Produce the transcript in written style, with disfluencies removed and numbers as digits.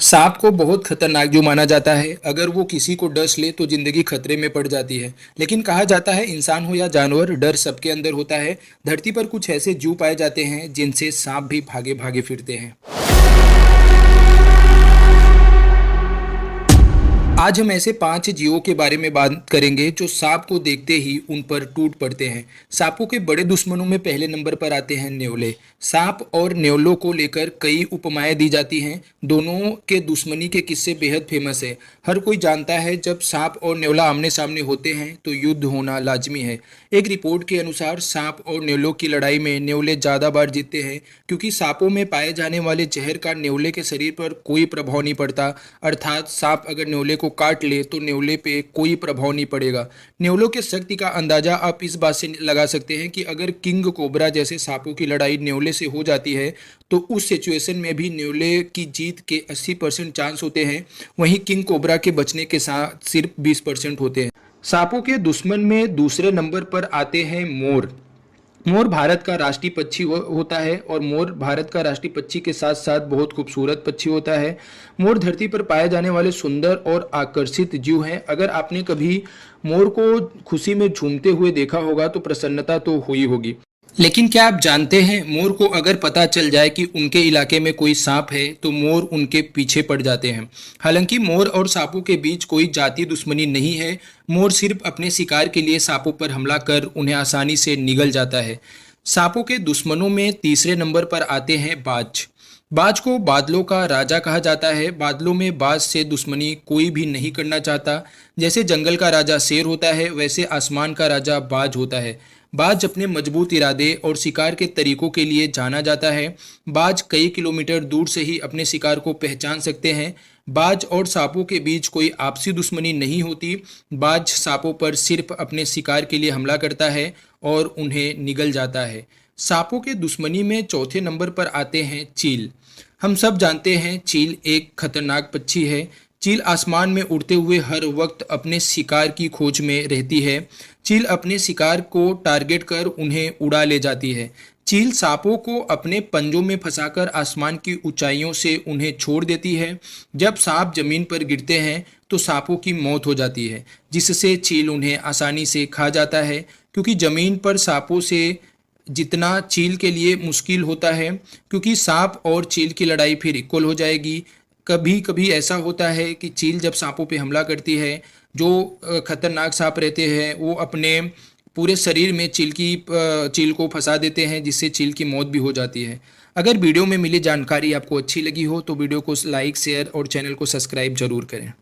सांप को बहुत खतरनाक जो माना जाता है। अगर वो किसी को डस ले तो जिंदगी खतरे में पड़ जाती है। लेकिन कहा जाता है इंसान हो या जानवर, डर सबके अंदर होता है। धरती पर कुछ ऐसे जीव पाए जाते हैं जिनसे सांप भी भागे भागे फिरते हैं। आज हम ऐसे 5 जीवों के बारे में बात करेंगे जो सांप को देखते ही उन पर टूट पड़ते हैं। सांपों के बड़े दुश्मनों में पहले नंबर पर आते हैं न्योले। सांप और न्योलों को लेकर कई उपमाएं दी जाती हैं। दोनों के दुश्मनी के किस्से बेहद फेमस है। हर कोई जानता है जब सांप और न्योला आमने सामने होते हैं तो युद्ध होना लाजमी है। एक रिपोर्ट के अनुसार सांप और न्योलों की लड़ाई में न्योले ज़्यादा बार जीतते हैं, क्योंकि सांपों में पाए जाने वाले जहर का न्योले के शरीर पर कोई प्रभाव नहीं पड़ता। अर्थात सांप अगर न्योले को काट ले तो न्योले पे कोई प्रभाव नहीं पड़ेगा। न्योलों के शक्ति का अंदाजा आप इस बात से लगा सकते हैं कि अगर किंग कोबरा जैसे सांपों की लड़ाई न्योले से हो जाती है तो उस सिचुएशन में भी न्योले की जीत के 80% चांस होते हैं, वहीं किंग कोबरा के बचने के साथ सिर्फ 20% होते हैं। सांपों के दुश्मन में दूसरे नंबर पर आते हैं मोर। मोर भारत का राष्ट्रीय पक्षी होता है और मोर भारत का राष्ट्रीय पक्षी के साथ साथ बहुत खूबसूरत पक्षी होता है। मोर धरती पर पाए जाने वाले सुंदर और आकर्षित जीव हैं। अगर आपने कभी मोर को खुशी में झूमते हुए देखा होगा तो प्रसन्नता तो हुई होगी। लेकिन क्या आप जानते हैं, मोर को अगर पता चल जाए कि उनके इलाके में कोई सांप है तो मोर उनके पीछे पड़ जाते हैं। हालांकि मोर और सांपों के बीच कोई जाति दुश्मनी नहीं है। मोर सिर्फ अपने शिकार के लिए सांपों पर हमला कर उन्हें आसानी से निगल जाता है। सांपों के दुश्मनों में तीसरे नंबर पर आते हैं बाज। बाज को बादलों का राजा कहा जाता है। बादलों में बाज से दुश्मनी कोई भी नहीं करना चाहता। जैसे जंगल का राजा शेर होता है, वैसे आसमान का राजा बाज होता है। बाज अपने मजबूत इरादे और शिकार के तरीकों के लिए जाना जाता है। बाज कई किलोमीटर दूर से ही अपने शिकार को पहचान सकते हैं। बाज और सांपों के बीच कोई आपसी दुश्मनी नहीं होती। बाज सांपों पर सिर्फ अपने शिकार के लिए हमला करता है और उन्हें निगल जाता है। सांपों के दुश्मनी में चौथे नंबर पर आते हैं चील। हम सब जानते हैं चील एक खतरनाक पक्षी है। चील आसमान में उड़ते हुए हर वक्त अपने शिकार की खोज में रहती है। चील अपने शिकार को टारगेट कर उन्हें उड़ा ले जाती है। चील सांपों को अपने पंजों में फंसाकर आसमान की ऊंचाइयों से उन्हें छोड़ देती है। जब सांप जमीन पर गिरते हैं तो सांपों की मौत हो जाती है, जिससे चील उन्हें आसानी से खा जाता है। क्योंकि जमीन पर सांपों से जितना चील के लिए मुश्किल होता है, क्योंकि सांप और चील की लड़ाई फिर इक्वल हो जाएगी। कभी कभी ऐसा होता है कि चील जब सांपों पे हमला करती है, जो खतरनाक सांप रहते हैं वो अपने पूरे शरीर में चील को फंसा देते हैं, जिससे चील की मौत भी हो जाती है। अगर वीडियो में मिली जानकारी आपको अच्छी लगी हो तो वीडियो को लाइक, शेयर और चैनल को सब्सक्राइब जरूर करें।